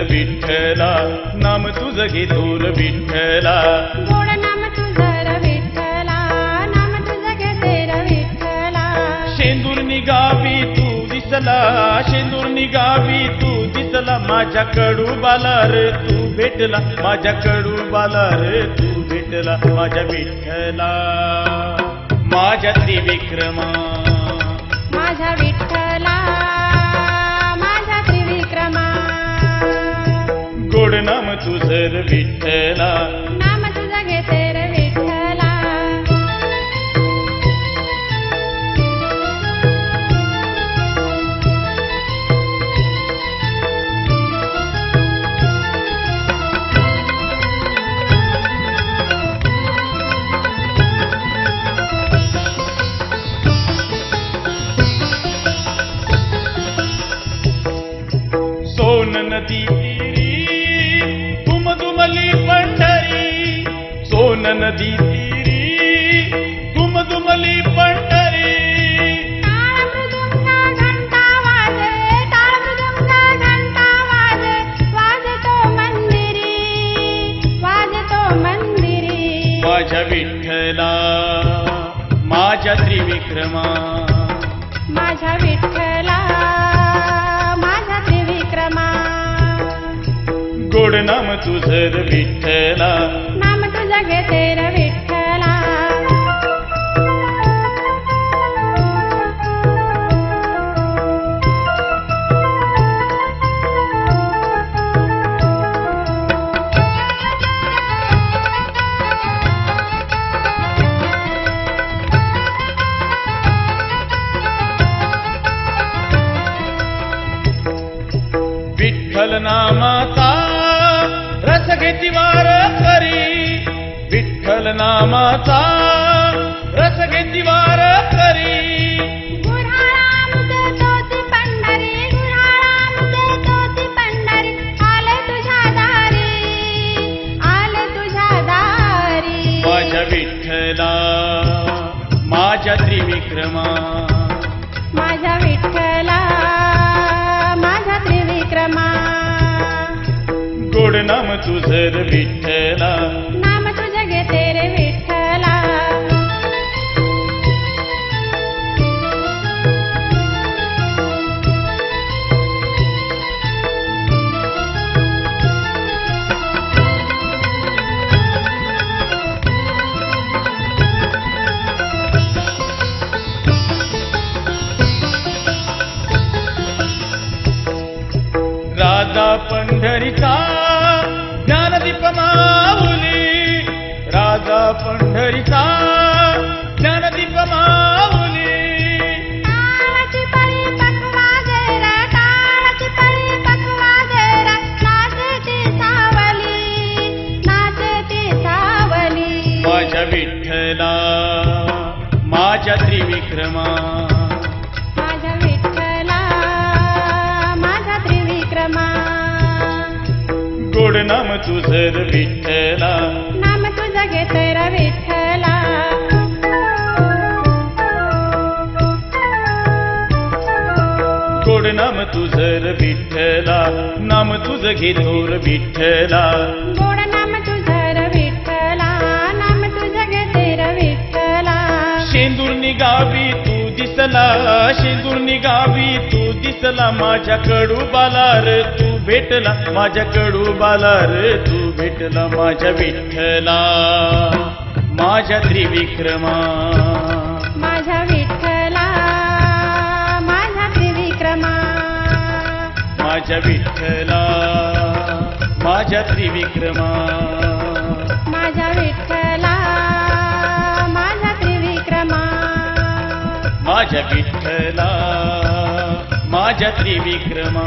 विठ्ठला नाम तुझ घेतोर विठ्ठला, गोड नाम तुझं विठ्ठला, नाम तुझं घेते विठ्ठला. शेंदूर निघावी तू दिसला, शेंदूर निघावी तू दिसला, माझ्या कडूबाला रे तू भेटला, माझ्या कडूबाला रे तू भेटला, माझ्या विठ्ठला माझ्या त्रिविक्रमा, माझ्या विठ्ठला माझ्या त्रिविक्रमा. गोड नाम तुझं विठ्ठला, नाम तुझं घेते विठ्ठला. सोन नदी तीरी तुम दुमली पंढरी, सोन नदी तीरी तुम दुमली पंढरी. टाळ मृदुंग घंटा वाजे, टाळ मृदुंग घंटा वाजे, वाजतो मंदिरी, वाजतो मंदिरी. माझ्या विठ्ठला माझ्या त्रिविक्रमा, माझ्या विठ्ठला माझ्या त्रिविक्रमा. गोड नाम तुझं विठ्ठला, नाम तुझं घेते विठ्ठला. विठ्ठल नामाचा रस घेती वार करी, विठ्ठल नामाचा रस घेती वार करी. गुऱ्हाळामध्ये तोती पंढरी, गुऱ्हाळामध्ये तोती पंढरी, आले तुझ्या दारी, आले तुझ्या दारी. माझ्या विठ्ठला माझ्या त्रिविक्रमा, माझ्या विठ्ठला माझ्या त्रिविक्रमा. गोड नाम तुझं विठ्ठला, नाम तुझं घेते विठ्ठला. राजा पंढरीचा ज्ञानदीप माऊली, राजा पंढरीचा ज्ञानदीप माऊली. टाळाची परिपक्वा देर, टाळाची परिपक्वा देर, नाचती सावली, नाचती सावली. माझ्या विठ्ठला माझ्या त्रिविक्रमा, माझ्या विठ्ठला माझ्या त्रिविक्रमा. गोड नाम तुझं विठ्ठला, नाम तुझं घेते विठ्ठला. गोड नाम तुझं विठ्ठला, नाम तुझं घेतोर विठ्ठला. गोड नाम तुझं विठ्ठला, नाम तुझं घेते विठ्ठला. शेंदूर निघावी तू दिसला, शेंदूर निघावी तू दिसला, माझ्या कडूबाला रे तू भेटला, माझ्या कडूबाला रे तू भेटला. माझ्या विठ्ठला माझ्या त्रिविक्रमा, माझ्या विठ्ठला माझ्या त्रिविक्रमा. माझ्या विठ्ठला माझ्या त्रिविक्रमा, माझ्या विठ्ठला माझ्या त्रिविक्रमा. माझ्या विठ्ठला माझ्या त्रिविक्रमा.